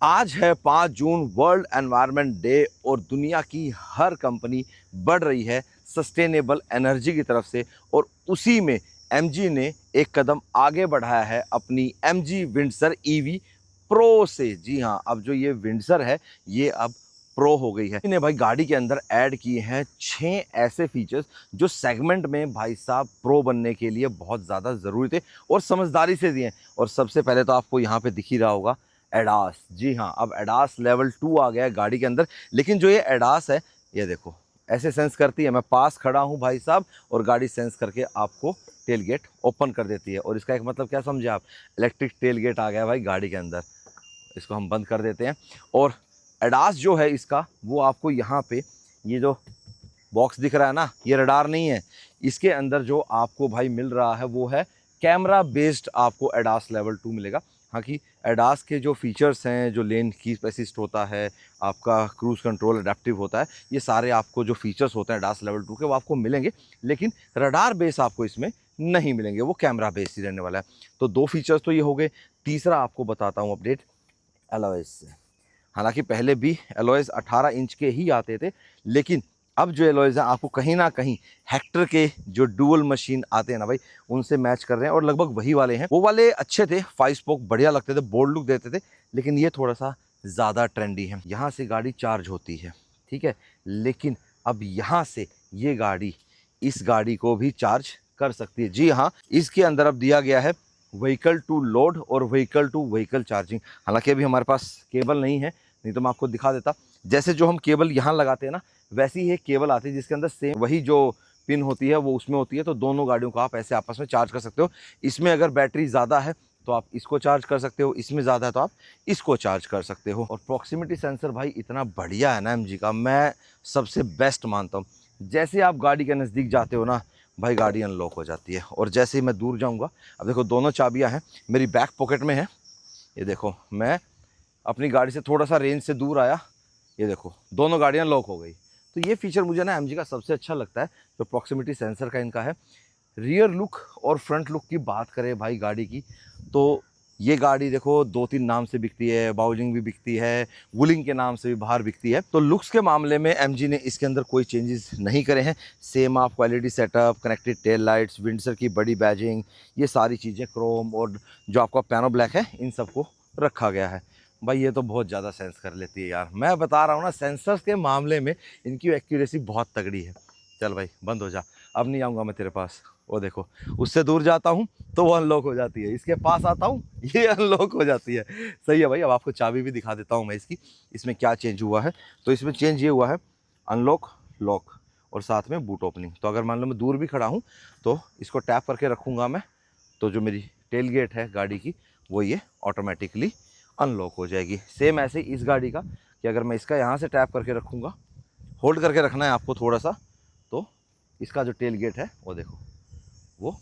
आज है 5 June world environment day और दुनिया की हर कंपनी बढ़ रही है सस्टेनेबल एनर्जी की तरफ से और उसी में एमजी ने एक कदम आगे बढ़ाया है अपनी एमजी विंडसर ईवी प्रो से। जी हाँ, अब जो ये विंडसर है ये अब प्रो हो गई है। इन्हें भाई गाड़ी के अंदर ऐड किए हैं 6 ऐसे फीचर्स जो सेगमेंट में भाई साहब प्रो बनने के लिए बहुत ज़्यादा ज़रूरी थे और समझदारी से दिए। और सबसे पहले तो आपको यहाँ पे दिख ही रहा होगा एडास। जी हाँ, अब एडास लेवल 2 आ गया है गाड़ी के अंदर। लेकिन जो ये एडास है ये देखो ऐसे सेंस करती है, मैं पास खड़ा हूँ भाई साहब और गाड़ी सेंस करके आपको टेल गेट ओपन कर देती है। और इसका एक मतलब क्या समझे आप, इलेक्ट्रिक टेल गेट आ गया भाई गाड़ी के अंदर। इसको हम बंद कर देते हैं और एडास जो है इसका वो आपको यहाँ पे ये जो बॉक्स दिख रहा है ना, ये रडार नहीं है। इसके अंदर जो आपको भाई मिल रहा है वो है कैमरा बेस्ड आपको एडास लेवल 2 मिलेगा। हाँ कि एडास के जो फीचर्स हैं, जो लेन की असिस्ट होता है, आपका क्रूज़ कंट्रोल अडेप्टिव होता है, ये सारे आपको जो फीचर्स होते हैं एडास लेवल 2 के वो आपको मिलेंगे। लेकिन रडार बेस आपको इसमें नहीं मिलेंगे, वो कैमरा बेस ही रहने वाला है। तो 2 फीचर्स तो ये हो गए। तीसरा आपको बताता हूँ अपडेट एलॉयज़ से। हालांकि पहले भी एलॉयज़ 18 इंच के ही आते थे, लेकिन अब जो एलॉयज़ हैं आपको कहीं ना कहीं हेक्टर के जो डुअल मशीन आते हैं ना भाई, उनसे मैच कर रहे हैं और लगभग वही वाले हैं। वो वाले अच्छे थे, 5 स्पोक बढ़िया लगते थे, बोल्ड लुक देते थे, लेकिन ये थोड़ा सा ज़्यादा ट्रेंडी है। यहाँ से गाड़ी चार्ज होती है, ठीक है, लेकिन अब यहाँ से ये गाड़ी इस गाड़ी को भी चार्ज कर सकती है। जी हाँ, इसके अंदर अब दिया गया है व्हीकल टू लोड और व्हीकल टू व्हीकल चार्जिंग। हालांकि अभी हमारे पास केबल नहीं है, नहीं तो मैं आपको दिखा देता। जैसे जो हम केबल यहाँ लगाते हैं ना, वैसी ही एक केबल आती है जिसके अंदर सेम वही जो पिन होती है वो उसमें होती है। तो दोनों गाड़ियों को आप ऐसे आपस में चार्ज कर सकते हो। इसमें अगर बैटरी ज़्यादा है तो आप इसको चार्ज कर सकते हो, इसमें ज़्यादा है तो आप इसको चार्ज कर सकते हो। और प्रॉक्सिमिटी सेंसर भाई इतना बढ़िया है ना एमजी का, मैं सबसे बेस्ट मानता हूँ। जैसे आप गाड़ी के नज़दीक जाते हो ना भाई, गाड़ी अनलॉक हो जाती है। और जैसे ही मैं दूर जाऊँगा, अब देखो दोनों चाबियाँ हैं मेरी बैक पॉकेट में है। ये देखो मैं अपनी गाड़ी से थोड़ा सा रेंज से दूर आया, ये देखो दोनों गाड़ियाँ लॉक हो गई। तो ये फीचर मुझे ना एमजी का सबसे अच्छा लगता है, जो प्रॉक्सिमिटी सेंसर का इनका है। रियर लुक और फ्रंट लुक की बात करें भाई गाड़ी की, तो ये गाड़ी देखो 2-3 नाम से बिकती है, बाउलिंग भी बिकती है, वुलिंग के नाम से भी बाहर बिकती है। तो लुक्स के मामले में एमजी ने इसके अंदर कोई चेंजेस नहीं करे हैं। सेम आप quality setup, connected tail lights, Windsor की बड़ी बैजिंग, ये सारी चीज़ें क्रोम और जो आपका पियानो ब्लैक है इन सबको रखा गया है। भाई ये तो बहुत ज़्यादा सेंस कर लेती है यार, मैं बता रहा हूँ ना, सेंसर्स के मामले में इनकी एक्यूरेसी बहुत तगड़ी है। चल भाई बंद हो जा, अब नहीं आऊँगा मैं तेरे पास। वो देखो उससे दूर जाता हूँ तो वो अनलॉक हो जाती है, इसके पास आता हूँ ये अनलॉक हो जाती है। सही है भाई। अब आपको चाबी भी दिखा देता हूँ मैं इसकी, इसमें क्या चेंज हुआ है। तो इसमें चेंज ये हुआ है अनलॉक, लॉक और साथ में बूट ओपनिंग। तो अगर मान लो मैं दूर भी खड़ा हूँ तो इसको टैप करके रखूँगा मैं, तो जो मेरी टेल गेट है गाड़ी की वो ये ऑटोमेटिकली अनलॉक हो जाएगी। सेम ऐसे ही इस गाड़ी का कि अगर मैं इसका यहाँ से टैप करके रखूँगा, होल्ड करके रखना है आपको थोड़ा सा, तो इसका जो टेल गेट है वो देखो वो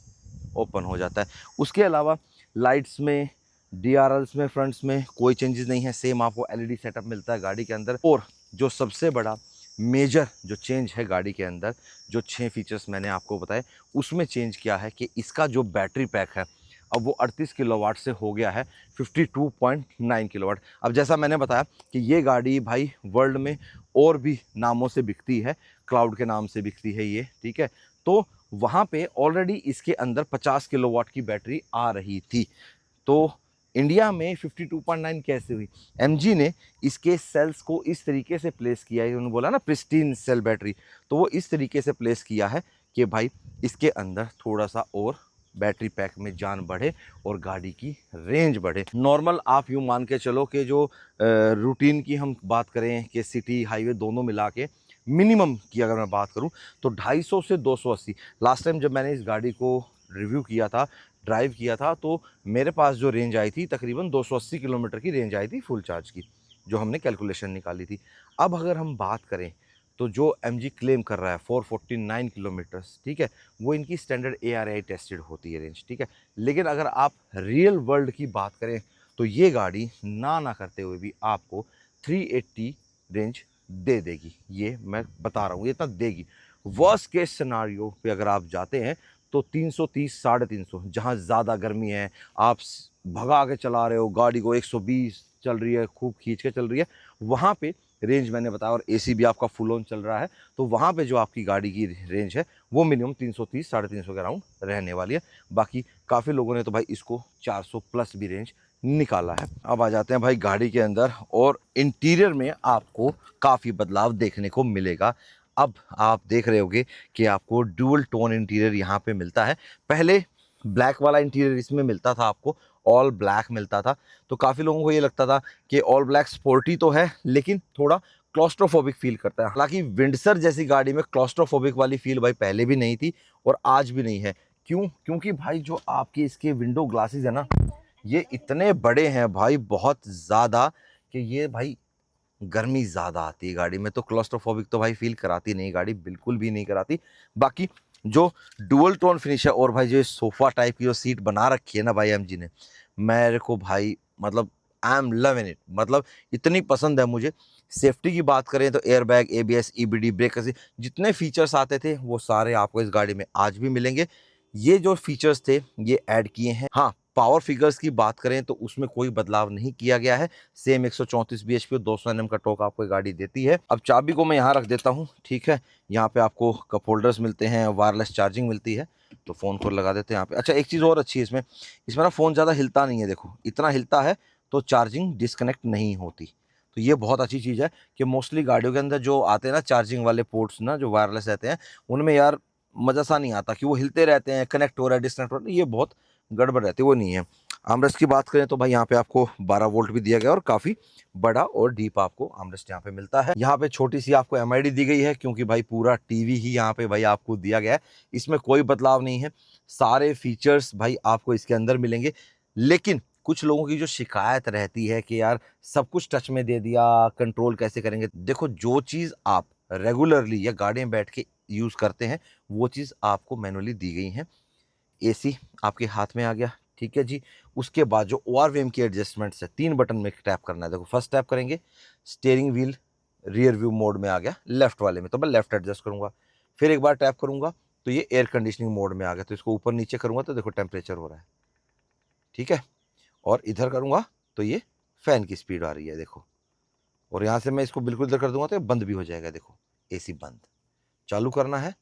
ओपन हो जाता है। उसके अलावा लाइट्स में, डीआरएल्स में, फ्रंट्स में कोई चेंजेस नहीं है। सेम आपको एलईडी सेटअप मिलता है गाड़ी के अंदर। और जो सबसे बड़ा मेजर जो चेंज है गाड़ी के अंदर, जो 6 फीचर्स मैंने आपको बताए, उसमें चेंज किया है कि इसका जो बैटरी पैक है अब वो 38 किलोवाट से हो गया है 52.9 किलोवाट। अब जैसा मैंने बताया कि ये गाड़ी भाई वर्ल्ड में और भी नामों से बिकती है, क्लाउड के नाम से बिकती है ये, ठीक है। तो वहाँ पे ऑलरेडी इसके अंदर 50 किलोवाट की बैटरी आ रही थी। तो इंडिया में 52.9 कैसे हुई? एमजी ने इसके सेल्स को इस तरीके से प्लेस किया है, उन्होंने बोला ना प्रिस्टीन सेल बैटरी, तो वो इस तरीके से प्लेस किया है कि भाई इसके अंदर थोड़ा सा और बैटरी पैक में जान बढ़े और गाड़ी की रेंज बढ़े। नॉर्मल आप यूँ मान के चलो कि जो रूटीन की हम बात करें कि सिटी हाईवे दोनों मिला के मिनिमम की अगर मैं बात करूं तो 250 से 280। लास्ट टाइम जब मैंने इस गाड़ी को रिव्यू किया था, ड्राइव किया था, तो मेरे पास जो रेंज आई थी तकरीबन 280 किलोमीटर की रेंज आई थी फुल चार्ज की, जो हमने कैलकुलेशन निकाली थी। अब अगर हम बात करें तो जो एमजी क्लेम कर रहा है 449 किलोमीटर्स, ठीक है, वो इनकी स्टैंडर्ड ARAI टेस्टेड होती है रेंज, ठीक है। लेकिन अगर आप रियल वर्ल्ड की बात करें तो ये गाड़ी ना करते हुए भी आपको 380 रेंज दे देगी, ये मैं बता रहा हूँ, ये इतना देगी। वर्स्ट केस सिनारियो पे अगर आप जाते हैं तो 330 350, जहाँ ज़्यादा गर्मी है, आप भगा के चला रहे हो गाड़ी को 120 चल रही है, खूब खींच के चल रही है, वहाँ पे रेंज मैंने बताया, और एसी भी आपका फुल ऑन चल रहा है, तो वहाँ पे जो आपकी गाड़ी की रेंज है वो मिनिमम 330 350 के अराउंड रहने वाली है। बाकी काफ़ी लोगों ने तो भाई इसको 400 प्लस भी रेंज निकाला है। अब आ जाते हैं भाई गाड़ी के अंदर, और इंटीरियर में आपको काफ़ी बदलाव देखने को मिलेगा। अब आप देख रहे होगे कि आपको डुअल टोन इंटीरियर यहाँ पे मिलता है। पहले ब्लैक वाला इंटीरियर इसमें मिलता था, आपको ऑल ब्लैक मिलता था, तो काफ़ी लोगों को ये लगता था कि ऑल ब्लैक स्पोर्टी तो है लेकिन थोड़ा क्लॉस्ट्रोफोबिक फील करता है। हालांकि विंडसर जैसी गाड़ी में क्लॉस्ट्रोफोबिक वाली फील भाई पहले भी नहीं थी और आज भी नहीं है। क्यों? क्योंकि भाई जो आपके इसके विंडो ग्लासेस है ना, ये इतने बड़े हैं भाई, बहुत ज़्यादा, कि ये भाई गर्मी ज़्यादा आती है गाड़ी में, तो क्लॉस्ट्रोफोबिक तो भाई फील कराती नहीं गाड़ी, बिल्कुल भी नहीं कराती। बाकी जो डुअल टोन फिनिश है, और भाई जो सोफ़ा टाइप की जो सीट बना रखी है ना भाई एमजी ने, मेरे को भाई मतलब आई एम लविंग इट, मतलब इतनी पसंद है मुझे। सेफ्टी की बात करें तो airbag, ABS, EBD, brake assist, जितने फीचर्स आते थे वो सारे आपको इस गाड़ी में आज भी मिलेंगे। ये जो फीचर्स थे ये ऐड किए हैं। हाँ, पावर फिगर्स की बात करें तो उसमें कोई बदलाव नहीं किया गया है। सेम 134 bhp और 200 Nm का टॉर्क आपको गाड़ी देती है। अब चाबी को मैं यहाँ रख देता हूँ, ठीक है। यहाँ पे आपको कप होल्डर्स मिलते हैं, वायरलेस चार्जिंग मिलती है, तो फ़ोन को लगा देते हैं यहाँ पे। अच्छा, एक चीज़ और अच्छी है इसमें, इसमें ना फ़ोन ज़्यादा हिलता नहीं है, देखो इतना हिलता है तो चार्जिंग डिस्कनेक्ट नहीं होती। तो ये बहुत अच्छी चीज़ है कि मोस्टली गाड़ियों के अंदर जो आते हैं ना चार्जिंग वाले पोर्ट्स ना, जो वायरलेस रहते हैं, उनमें यार मज़ा सा नहीं आता कि वो हिलते रहते हैं, कनेक्ट हो रहा है, डिस्कनेक्ट हो रहा है, ये बहुत गड़बड़ रहती है, वो नहीं है। आर्मरेस्ट की बात करें तो भाई यहाँ पे आपको 12 वोल्ट भी दिया गया और काफ़ी बड़ा और डीप आपको आर्मरेस्ट यहाँ पे मिलता है। यहाँ पे छोटी सी आपको एमआईडी दी गई है क्योंकि भाई पूरा टीवी ही यहाँ पे भाई आपको दिया गया है, इसमें कोई बदलाव नहीं है। सारे फीचर्स भाई आपको इसके अंदर मिलेंगे। लेकिन कुछ लोगों की जो शिकायत रहती है कि यार सब कुछ टच में दे दिया, कंट्रोल कैसे करेंगे। देखो, जो चीज़ आप रेगुलरली या गाड़ी में बैठ के यूज़ करते हैं वो चीज़ आपको मैनुअली दी गई है। एसी आपके हाथ में आ गया, ठीक है जी। उसके बाद जो ORVM की एडजस्टमेंट्स है, 3 बटन में टैप करना है। देखो, फर्स्ट टैप करेंगे, steering wheel rear view mode में आ गया, लेफ्ट वाले में तो मैं लेफ्ट एडजस्ट करूंगा। फिर एक बार टैप करूंगा तो ये एयर कंडीशनिंग मोड में आ गया, तो इसको ऊपर नीचे करूंगा तो देखो टेम्परेचर हो रहा है, ठीक है। और इधर करूंगा तो ये फैन की स्पीड आ रही है, देखो। और यहाँ से मैं इसको बिल्कुल इधर कर दूंगा तो ये बंद भी हो जाएगा, देखो एसी बंद। चालू करना है,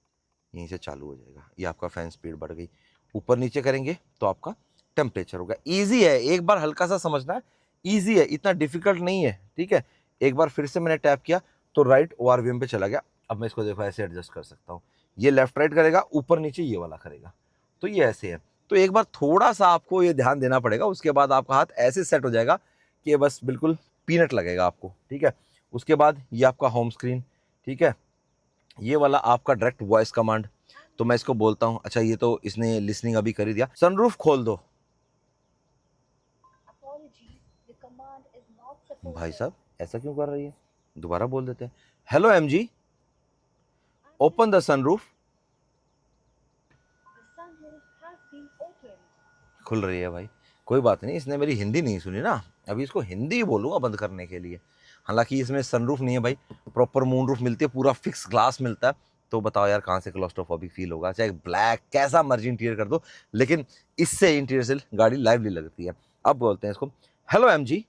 यहीं से चालू हो जाएगा, ये आपका फैन स्पीड बढ़ गई। ऊपर नीचे करेंगे तो आपका टेम्परेचर होगा। ईजी है, एक बार हल्का सा समझना है, ईजी है, इतना डिफिकल्ट नहीं है, ठीक है। एक बार फिर से मैंने टैप किया तो राइट ORVM पे चला गया। अब मैं इसको देखो ऐसे एडजस्ट कर सकता हूँ, ये लेफ्ट राइट करेगा, ऊपर नीचे ये वाला करेगा, तो ये ऐसे है। तो एक बार थोड़ा सा आपको ये ध्यान देना पड़ेगा, उसके बाद आपका हाथ ऐसे सेट हो जाएगा कि ये बस बिल्कुल पीनट लगेगा आपको, ठीक है। उसके बाद ये आपका होम स्क्रीन, ठीक है। ये वाला आपका डायरेक्ट वॉइस कमांड, तो मैं इसको बोलता हूँ, अच्छा ये तो इसने लिसनिंग अभी कर ही दिया, सनरूफ खोल दो। भाई साहब ऐसा क्यों कर रही है, दोबारा बोल देते हैं, hello MG open the sunroof. खुल रही है भाई, कोई बात नहीं, इसने मेरी हिंदी नहीं सुनी ना, अभी इसको हिंदी बोलूँगा बंद करने के लिए। हालांकि इसमें सनरूफ नहीं है भाई, प्रॉपर मून रूफ मिलती है, पूरा फिक्स ग्लास मिलता है। तो बताओ यार कहाँ से क्लॉस्ट्रोफोबिक फील होगा, चाहे ब्लैक कैसा मर्जी इंटीरियर कर दो, लेकिन इससे इंटीरियर से गाड़ी लाइवली लगती है। अब बोलते हैं इसको, हेलो एमजी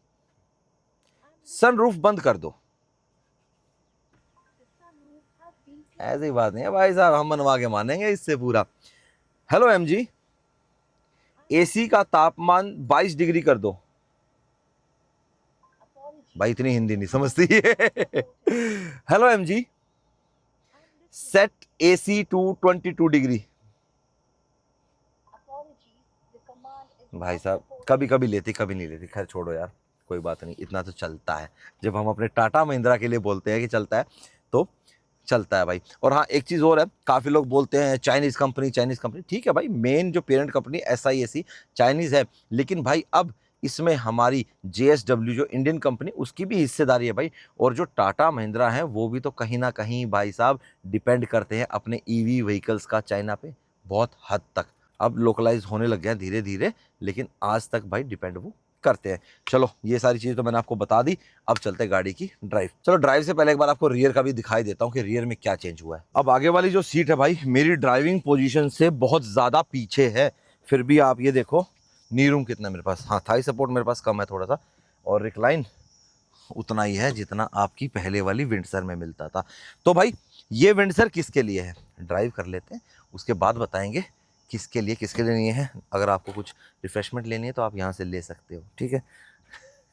सनरूफ बंद कर दो। ऐसी बात नहीं है भाई साहब, हम मनवा के मानेंगे इससे पूरा। हेलो एमजी एसी का तापमान 22 डिग्री कर दो। भाई इतनी हिंदी नहीं समझती hello MG set AC to 22 degree. भाई साहब कभी कभी लेती कभी नहीं लेती, खैर छोड़ो यार, कोई बात नहीं, इतना तो चलता है। जब हम अपने टाटा महिंद्रा के लिए बोलते हैं कि चलता है तो चलता है भाई। और हाँ, एक चीज़ और है, काफ़ी लोग बोलते हैं चाइनीज़ कंपनी, ठीक है भाई, मेन जो पेरेंट कंपनी SIAC चाइनीज़ है, लेकिन भाई अब इसमें हमारी JSW जो इंडियन कंपनी, उसकी भी हिस्सेदारी है भाई। और जो टाटा महिंद्रा है वो भी तो कहीं ना कहीं भाई साहब डिपेंड करते हैं अपने EV व्हीकल्स का चाइना पे, बहुत हद तक। अब लोकलाइज होने लग गया धीरे धीरे, लेकिन आज तक भाई डिपेंड वो करते हैं। चलो ये सारी चीज़ें तो मैंने आपको बता दी, अब चलते हैं गाड़ी की ड्राइव। चलो ड्राइव से पहले एक बार आपको रियर का भी दिखाई देता हूँ कि रियर में क्या चेंज हुआ है। अब आगे वाली जो सीट है भाई मेरी ड्राइविंग पोजीशन से बहुत ज़्यादा पीछे है, फिर भी आप ये देखो नी रूम कितना मेरे पास, हाँ थाई सपोर्ट मेरे पास कम है थोड़ा सा। और रिक्लाइन उतना ही है जितना आपकी पहले वाली विंडसर में मिलता था। तो भाई ये विंडसर किसके लिए है, ड्राइव कर लेते हैं, उसके बाद बताएंगे किसके लिए नहीं है। अगर आपको कुछ रिफ्रेशमेंट लेनी है तो आप यहाँ से ले सकते हो, ठीक है,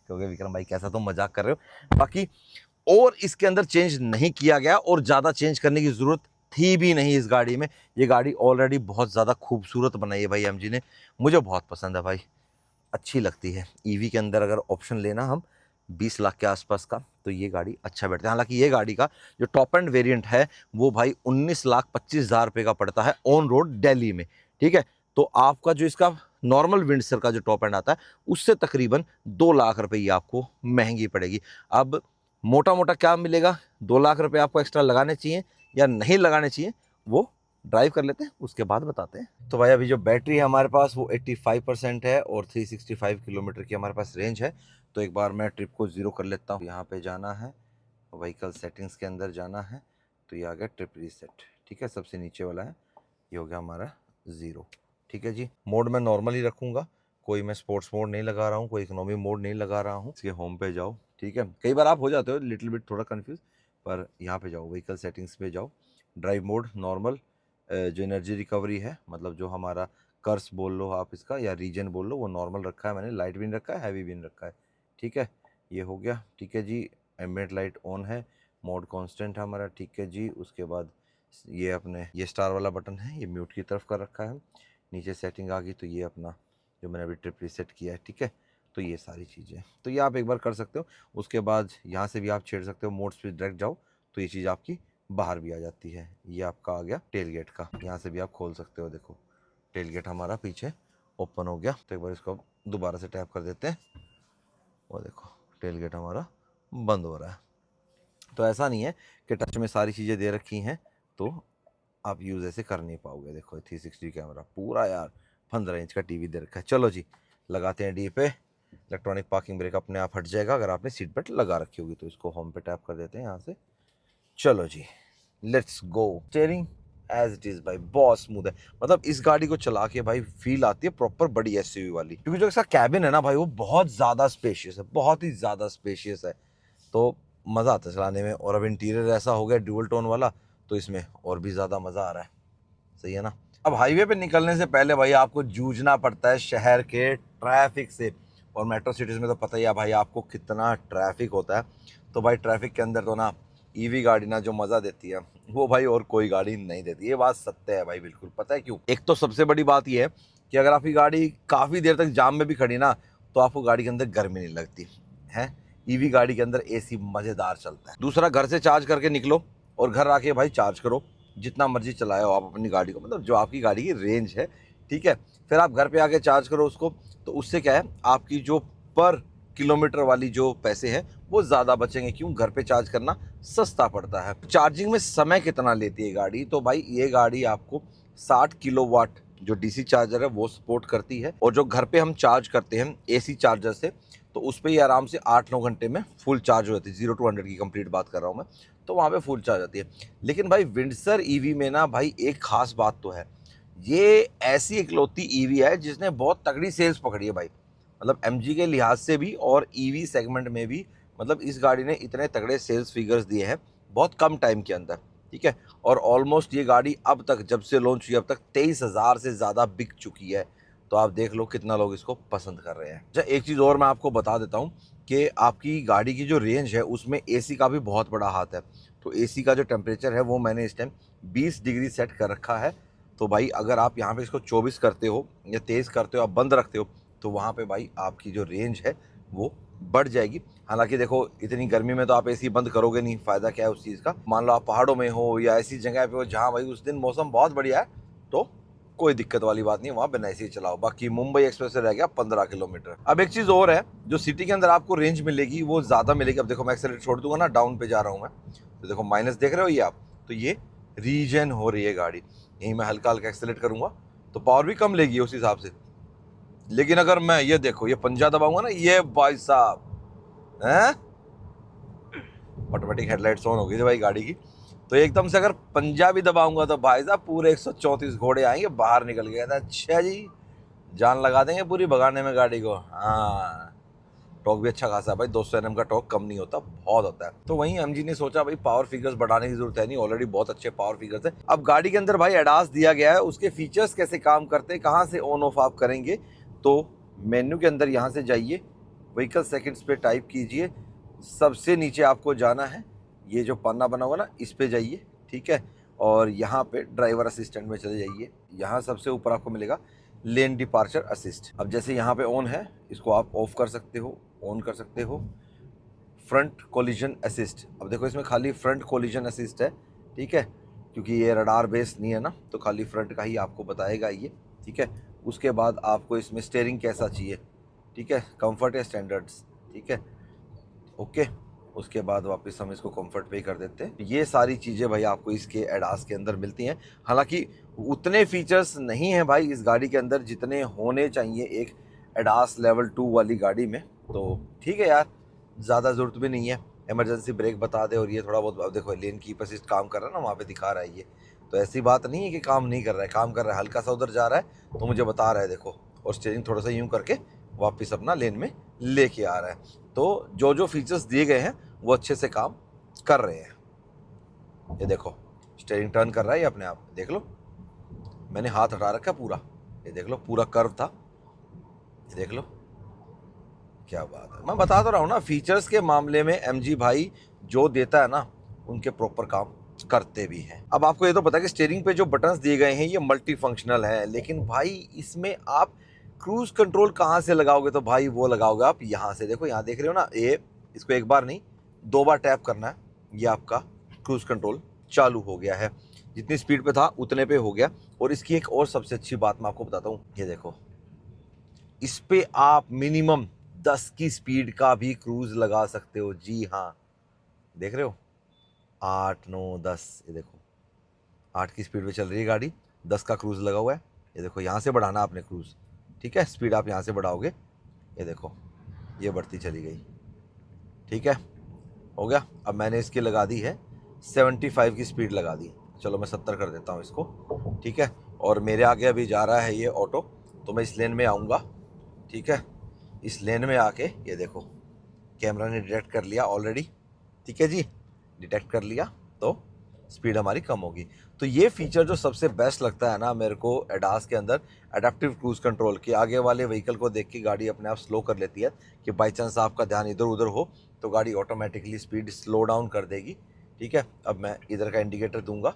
क्योंकि विक्रम भाई कैसा तुम मजाक कर रहे हो। बाकी और इसके अंदर चेंज नहीं किया गया और ज़्यादा चेंज करने की ज़रूरत थी भी नहीं इस गाड़ी में। ये गाड़ी ऑलरेडी बहुत ज़्यादा खूबसूरत बनाई है भाई एमजी ने, मुझे बहुत पसंद है भाई, अच्छी लगती है। ईवी के अंदर अगर ऑप्शन लेना हम 20 लाख के आसपास का, तो ये गाड़ी अच्छा बैठता है। हालांकि ये गाड़ी का जो टॉप एंड वेरिएंट है वो भाई 19,25,000 रुपये का पड़ता है ऑन रोड दिल्ली में, ठीक है। तो आपका जो इसका नॉर्मल विंडसर का जो टॉप एंड आता है उससे तकरीबन 2 लाख रुपए ये आपको महंगी पड़ेगी। अब मोटा मोटा क्या मिलेगा, 2 लाख रुपए आपको एक्स्ट्रा लगाने चाहिए या नहीं लगाने चाहिए, वो ड्राइव कर लेते हैं उसके बाद बताते हैं। तो भाई अभी जो बैटरी है हमारे पास वो 85% है और 365 किलोमीटर की हमारे पास रेंज है। तो एक बार मैं ट्रिप को ज़ीरो कर लेता हूँ। यहाँ पे जाना है, व्हीकल सेटिंग्स के अंदर जाना है, तो ये आ गया ट्रिप रीसेट, ठीक है, सबसे नीचे वाला है, ये हो गया हमारा ज़ीरो, ठीक है जी। मोड मैं नॉर्मल ही रखूँगा, कोई मैं स्पोर्ट्स मोड नहीं लगा रहा हूँ, कोई इकोनॉमी मोड नहीं लगा रहा हूँ। इसके होम पे जाओ, ठीक है, कई बार आप हो जाते हो लिटिल बिट थोड़ा कन्फ्यूज़, पर यहाँ पे जाओ, व्हीकल सेटिंग्स पे जाओ, ड्राइव मोड नॉर्मल, जो एनर्जी रिकवरी है, मतलब जो हमारा कर्स बोल लो आप इसका या रीजन बोल लो, वो नॉर्मल रखा है मैंने, लाइट भी नहीं रखा है, हैवी भी नहीं रखा है, ठीक है, ये हो गया, ठीक है जी। एम्बिएंट लाइट ऑन है, मोड कांस्टेंट है हमारा, ठीक है जी। उसके बाद ये अपने ये स्टार वाला बटन है, ये म्यूट की तरफ कर रखा है, नीचे सेटिंग आ गई, तो ये अपना जो मैंने अभी ट्रिप रीसेट किया है, ठीक है। तो ये सारी चीज़ें तो ये आप एक बार कर सकते हो। उसके बाद यहाँ से भी आप छेड़ सकते हो, मोड्स पे डायरेक्ट जाओ तो ये चीज़ आपकी बाहर भी आ जाती है। ये आपका आ गया टेल गेट का, यहाँ से भी आप खोल सकते हो, देखो टेल गेट हमारा पीछे ओपन हो गया। तो एक बार इसको दोबारा से टैप कर देते हैं, वो देखो टेल गेट हमारा बंद हो रहा है। तो ऐसा नहीं है कि टच में सारी चीज़ें दे रखी हैं तो आप यूज़ ऐसे कर नहीं पाओगे। देखो 360 कैमरा पूरा यार, 15 इंच का टीवी दे रखा है। चलो जी लगाते हैं डी पे, इलेक्ट्रॉनिक पार्किंग ब्रेक अपने आप हट जाएगा अगर आपने सीट बेल्ट लगा रखी होगी। तो इसको होम पे टैप कर देते हैं यहाँ से, चलो जी let's go. Steering as it is भाई बहुत स्मूथ है, मतलब इस गाड़ी को चला के भाई फील आती है प्रॉपर बड़ी एसयूवी वाली, क्योंकि जो इसका कैबिन है ना भाई वो बहुत ज़्यादा स्पेशियस है, बहुत ही ज़्यादा स्पेशियस है, तो मज़ा आता है चलाने में। और अब इंटीरियर ऐसा हो गया ड्यूअल टोन वाला, तो इसमें और भी ज़्यादा मज़ा आ रहा है, सही है ना। अब हाईवे पे निकलने से पहले भाई आपको जूझना पड़ता है शहर के ट्रैफिक से, और मेट्रो सिटीज़ में तो पता ही है भाई आपको कितना ट्रैफिक होता है। तो भाई ट्रैफिक के अंदर तो ना ईवी गाड़ी ना जो मज़ा देती है वो भाई और कोई गाड़ी नहीं देती, ये बात सत्य है भाई बिल्कुल। पता है क्यों? एक तो सबसे बड़ी बात ये है कि अगर आपकी गाड़ी काफ़ी देर तक जाम में भी खड़ी ना तो आपको गाड़ी के अंदर गर्मी नहीं लगती है। ईवी गाड़ी के अंदर एसी मज़ेदार चलता है। दूसरा, घर से चार्ज करके निकलो और घर आके भाई चार्ज करो, जितना मर्जी चलाए हो आप अपनी गाड़ी को, मतलब जो आपकी गाड़ी की रेंज है, ठीक है। फिर आप घर पे आके चार्ज करो उसको, तो उससे क्या है आपकी जो पर किलोमीटर वाली जो पैसे हैं वो ज़्यादा बचेंगे। क्यों? घर पे चार्ज करना सस्ता पड़ता है। चार्जिंग में समय कितना लेती है गाड़ी? तो भाई ये गाड़ी आपको 60 किलोवाट जो डीसी चार्जर है वो सपोर्ट करती है, और जो घर पे हम चार्ज करते हैं एसी चार्जर से, तो उस पर ही आराम से 8-9 घंटे में फुल चार्ज हो जाती है। 0 to 100 की कंप्लीट बात कर रहा हूँ मैं, तो वहाँ पे फुल चार्ज आती है। लेकिन भाई विंडसर ईवी में ना भाई एक खास बात तो है, ये ऐसी इकलौती ईवी है जिसने बहुत तगड़ी सेल्स पकड़ी है भाई, मतलब एमजी के लिहाज से भी और ईवी सेगमेंट में भी। मतलब इस गाड़ी ने इतने तगड़े सेल्स फिगर्स दिए हैं बहुत कम टाइम के अंदर, ठीक है। और ऑलमोस्ट ये गाड़ी अब तक जब से लॉन्च हुई अब तक 23,000 से ज़्यादा बिक चुकी है। तो आप देख लो कितना लोग इसको पसंद कर रहे हैं। अच्छा एक चीज़ और मैं आपको बता देता हूँ कि आपकी गाड़ी की जो रेंज है उसमें एसी का भी बहुत बड़ा हाथ है। तो एसी का जो टेम्परेचर है वो मैंने इस टाइम 20 डिग्री सेट कर रखा है। तो भाई अगर आप यहाँ पे इसको 24 करते हो या 23 करते हो, आप बंद रखते हो, तो वहाँ पे भाई आपकी जो रेंज है वो बढ़ जाएगी। हालांकि देखो इतनी गर्मी में तो आप एसी बंद करोगे नहीं, फ़ायदा क्या है उस चीज़ का। मान लो आप पहाड़ों में हो या ऐसी जगह पे हो जहाँ भाई उस दिन मौसम बहुत बढ़िया है, तो कोई दिक्कत वाली बात नहीं, वहाँ बिना एसी चलाओ। बाकी मुंबई एक्सप्रेस से रह गया 15 किलोमीटर। अब एक चीज़ और है, जो सिटी के अंदर आपको रेंज मिलेगी वो ज़्यादा मिलेगी। अब देखो मैं एक्सेलेरेटर छोड़ दूंगा ना, डाउन पे जा रहा हूँ मैं, तो देखो माइनस देख रहे हो ये आप, तो ये रीजन हो रही है गाड़ी। यहीं मैं हल्का हल्का एक्सेलेरेट करूँगा तो पावर भी कम लेगी उस हिसाब से। लेकिन अगर मैं ये देखो ये पंजा दबाऊंगा ना, ये भाई साहब हैं, ऑटोमेटिक हेडलाइट्स ऑन होगी थी भाई गाड़ी की, तो एकदम से अगर पंजा भी दबाऊंगा तो भाई साहब पूरे 134 घोड़े आएंगे बाहर निकल के। अच्छा जी, जान लगा देंगे पूरी भगाने में गाड़ी को। हाँ टॉर्क भी अच्छा खासा है भाई, 200 Nm का टॉर्क कम नहीं होता, बहुत होता है। तो वहीं MG ने सोचा भाई पावर फिगर्स बढ़ाने की जरूरत है नहीं, ऑलरेडी बहुत अच्छे पावर फिगर्स है। अब गाड़ी के अंदर भाई एडास दिया गया है, उसके फीचर्स कैसे काम करते हैं, कहाँ से ऑन ऑफ आप करेंगे, तो मेन्यू के अंदर यहाँ से जाइए, व्हीकल सेकंड्स पे टाइप कीजिए, सबसे नीचे आपको जाना है, ये जो पन्ना बना हुआ ना इस पे जाइए, ठीक है, और यहाँ पे ड्राइवर असिस्टेंट में चले जाइए। यहाँ सबसे ऊपर आपको मिलेगा लेन डिपार्चर असिस्ट। अब जैसे यहाँ पे ऑन है, इसको आप ऑफ कर सकते हो, ऑन कर सकते हो। फ्रंट कोलिजन असिस्ट, अब देखो इसमें खाली फ्रंट कोलिजन असिस्ट है, ठीक है, क्योंकि ये रडार बेस नहीं है ना, तो खाली फ्रंट का ही आपको बताएगा ये, ठीक है। उसके बाद आपको इसमें स्टीयरिंग कैसा चाहिए, ठीक है, कंफर्ट या स्टैंडर्ड्स, ठीक है, ओके। उसके बाद वापस हम इसको कंफर्ट पे कर देते हैं। ये सारी चीज़ें भाई आपको इसके एडास के अंदर मिलती हैं। हालांकि उतने फीचर्स नहीं हैं भाई इस गाड़ी के अंदर जितने होने चाहिए एक एडास लेवल 2 वाली गाड़ी में, तो ठीक है यार, ज़्यादा ज़रूरत भी नहीं है। इमरजेंसी ब्रेक बता दे, और ये थोड़ा बहुत, अब देखो लेन कीप असिस्ट काम कर रहा है ना, वहाँ पे दिखा रहा है ये, तो ऐसी बात नहीं है कि काम नहीं कर रहा है, काम कर रहा है, हल्का सा उधर जा रहा है तो मुझे बता रहा है देखो, और स्टीयरिंग थोड़ा सा यूँ करके वापस अपना लेन में लेके आ रहा है। तो जो जो फीचर्स दिए गए हैं वो अच्छे से काम कर रहे हैं। ये देखो स्टीयरिंग टर्न कर रहा है ये अपने आप, देख लो, मैंने हाथ हटा रखा पूरा, ये देख लो पूरा कर्व था, ये देख लो, क्या बात है। मैं बता तो रहा हूँ ना, फीचर्स के मामले में MG भाई जो देता है ना, उनके प्रॉपर काम करते भी हैं। अब आपको ये तो पता है कि स्टीयरिंग पे जो बटन्स दिए गए हैं ये मल्टी फंक्शनल है, लेकिन भाई इसमें आप क्रूज कंट्रोल कहाँ से लगाओगे, तो भाई वो लगाओगे आप यहाँ से। देखो यहाँ देख रहे हो ना, ये इसको एक बार नहीं 2 बार टैप करना है, ये आपका क्रूज कंट्रोल चालू हो गया है, जितनी स्पीड पे था उतने पे हो गया। और इसकी एक और सबसे अच्छी बात मैं आपको बताता हूँ, ये देखो इस पे आप मिनिमम 10 की स्पीड का भी क्रूज लगा सकते हो। जी हाँ, देख रहे हो 8 9 10, ये देखो 8 की स्पीड पे चल रही है गाड़ी, 10 का क्रूज लगा हुआ है। ये देखो यहाँ से बढ़ाना आपने क्रूज, ठीक है, स्पीड आप यहाँ से बढ़ाओगे, ये देखो ये बढ़ती चली गई, ठीक है, हो गया। अब मैंने इसकी लगा दी है 75 की स्पीड लगा दी, चलो मैं 70 कर देता हूँ इसको, ठीक है। और मेरे आगे अभी जा रहा है ये ऑटो, तो मैं इस लेन में आऊँगा, ठीक है, इस लेन में आके ये देखो कैमरा ने डिटेक्ट कर लिया ऑलरेडी, ठीक है जी, डिटेक्ट कर लिया, तो स्पीड हमारी कम होगी। तो ये फीचर जो सबसे बेस्ट लगता है ना मेरे को एडास के अंदर, एडेप्टिव क्रूज कंट्रोल, की आगे वाले व्हीकल को देख के गाड़ी अपने आप स्लो कर लेती है, कि बाई चांस आपका ध्यान इधर उधर हो तो गाड़ी ऑटोमेटिकली स्पीड स्लो डाउन कर देगी, ठीक है। अब मैं इधर का इंडिकेटर दूंगा,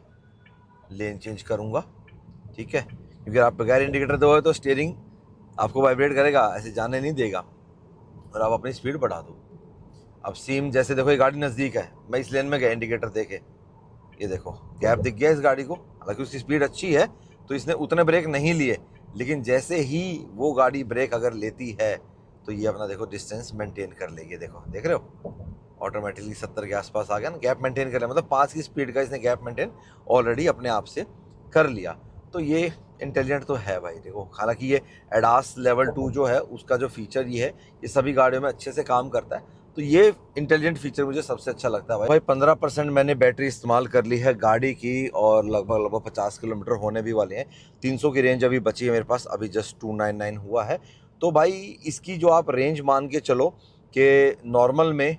लेन चेंज करूंगा, ठीक है, क्योंकि आप बगैर इंडिकेटर दोगे तो स्टीयरिंग आपको वाइब्रेट करेगा, ऐसे जाने नहीं देगा, और आप अपनी स्पीड बढ़ा दो। अब सीम जैसे देखो ये गाड़ी नज़दीक है, मैं इस लेन में गया, इंडिकेटर देखे, ये देखो गैप दिख गया इस गाड़ी को, हालांकि उसकी स्पीड अच्छी है तो इसने उतने ब्रेक नहीं लिए, लेकिन जैसे ही वो गाड़ी ब्रेक अगर लेती है तो ये अपना देखो डिस्टेंस मेंटेन कर लेगी। देखो देख रहे हो ऑटोमेटिकली 70 के आसपास आ गया ना, गैप मेंटेन कर लिया, मतलब 5 की स्पीड का इसने गैप मेंटेन ऑलरेडी अपने आप से कर लिया। तो ये इंटेलिजेंट तो है भाई, देखो हालांकि ये एडास लेवल 2 जो है उसका जो फीचर ये है, ये सभी गाड़ियों में अच्छे से काम करता है, तो ये इंटेलिजेंट फीचर मुझे सबसे अच्छा लगता है भाई। 15% मैंने बैटरी इस्तेमाल कर ली है गाड़ी की, और लगभग 50 किलोमीटर होने भी वाले हैं, 300 की रेंज अभी बची है मेरे पास, अभी जस्ट 299 हुआ है। तो भाई इसकी जो आप रेंज मान के चलो कि नॉर्मल में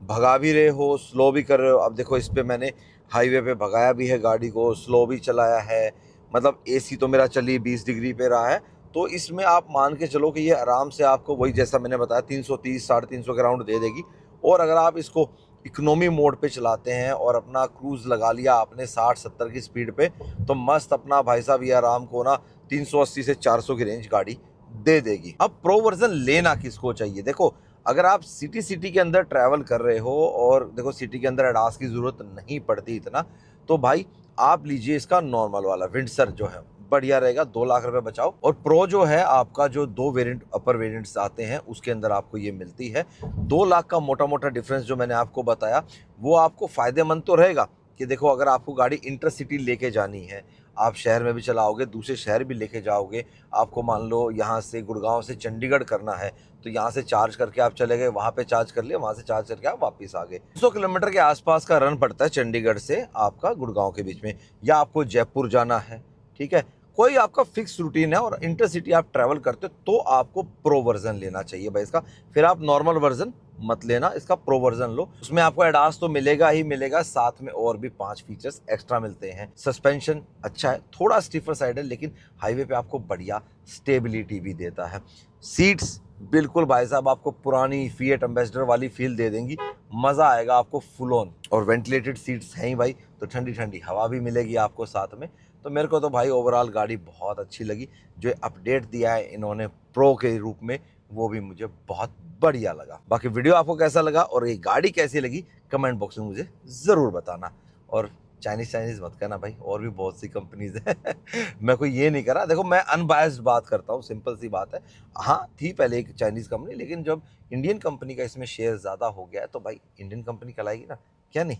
भगा भी रहे हो, स्लो भी कर रहे हो, अब देखो इस पर मैंने हाईवे पे भगाया भी है गाड़ी को, स्लो भी चलाया है, मतलब AC तो मेरा चली 20 डिग्री पे रहा है, तो इसमें आप मान के चलो कि ये आराम से आपको वही जैसा मैंने बताया 330 350 के राउंड दे देगी। और अगर आप इसको इकोनॉमी मोड पे चलाते हैं और अपना क्रूज़ लगा लिया आपने 60-70 की स्पीड पे, तो मस्त अपना भाई साहब ये आराम को ना 380 से 400 की रेंज गाड़ी दे देगी। अब प्रो वर्जन लेना किसको चाहिए, देखो अगर आप सिटी के अंदर ट्रैवल कर रहे हो, और देखो सिटी के अंदर एडास की ज़रूरत नहीं पड़ती इतना, तो भाई आप लीजिए इसका नॉर्मल वाला विंडसर जो है, बढ़िया रहेगा, 2 लाख रुपए बचाओ। और प्रो जो है आपका, जो 2 वेरिएंट अपर वेरिएंट्स आते हैं उसके अंदर आपको ये मिलती है। 2 लाख का मोटा मोटा डिफरेंस जो मैंने आपको बताया वो आपको फ़ायदेमंद तो रहेगा, कि देखो अगर आपको गाड़ी इंटरसिटी लेके जानी है, आप शहर में भी चलाओगे, दूसरे शहर भी लेके जाओगे, आपको मान लो यहाँ से गुड़गांव से चंडीगढ़ करना है, तो यहाँ से चार्ज करके आप चले गए, वहाँ पे चार्ज कर लिया, वहाँ से चार्ज करके आप वापस आ गए। 200 किलोमीटर के आसपास का रन पड़ता है चंडीगढ़ से आपका गुड़गांव के बीच में, या आपको जयपुर जाना है, ठीक है, कोई आपका फिक्स रूटीन है और इंटरसिटी आप ट्रैवल करते हो तो आपको प्रो वर्जन लेना चाहिए भाई इसका, फिर आप नॉर्मल वर्जन मत लेना, इसका प्रो वर्जन लो। उसमें आपको एडास तो मिलेगा ही मिलेगा, साथ में और भी 5 फीचर्स एक्स्ट्रा मिलते हैं। सस्पेंशन अच्छा है, थोड़ा स्टीफर साइड है, लेकिन हाईवे पे आपको बढ़िया स्टेबिलिटी भी देता है। सीट्स बिल्कुल भाई साहब आपको पुरानी फिएट एम्बेसडर वाली फील दे देंगी, मजा आएगा आपको फुल ऑन। और वेंटिलेटेड सीट्स हैं ही भाई, तो ठंडी ठंडी हवा भी मिलेगी आपको साथ में। तो मेरे को तो भाई ओवरऑल गाड़ी बहुत अच्छी लगी। जो अपडेट दिया है इन्होंने प्रो के रूप में, वो भी मुझे बहुत बढ़िया लगा। बाकी वीडियो आपको कैसा लगा और ये गाड़ी कैसी लगी कमेंट बॉक्स में मुझे ज़रूर बताना। और चाइनीज़ मत कहना भाई, और भी बहुत सी कंपनीज हैं मैं कोई ये नहीं कर रहा, देखो मैं अनबायस्ड बात करता हूँ, सिंपल सी बात है। हाँ थी पहले एक चाइनीज़ कंपनी, लेकिन जब इंडियन कंपनी का इसमें शेयर ज़्यादा हो गया है तो भाई इंडियन कंपनी कहलाएगी ना, क्या नहीं।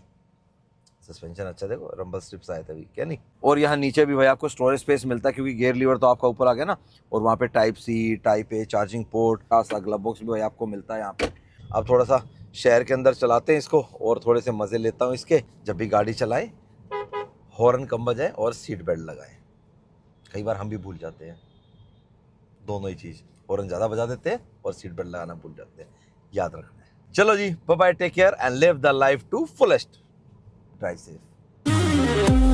सस्पेंशन अच्छा, देखो रंबल स्ट्रिप्स आए थे अभी, क्या नहीं। और यहाँ नीचे भी भाई आपको स्टोरेज स्पेस मिलता है, क्योंकि गियर लीवर तो आपका ऊपर आ गया ना, और वहाँ पे type C, type A charging port का सा ग्लव बॉक्स भी भाई आपको मिलता है यहाँ पे। अब थोड़ा सा शहर के अंदर चलाते हैं इसको और थोड़े से मज़े लेता हूँ इसके। जब भी गाड़ी चलाएं हॉर्न कम बजाएं और सीट बेल्ट लगाएं। कई बार हम भी भूल जाते हैं दोनों ही चीज़, हॉर्न ज़्यादा बजा देते हैं और सीट बेल्ट लगाना भूल जाते हैं, याद रखना है। चलो जी, bye bye, take care and live the life to fullest. Drive safe.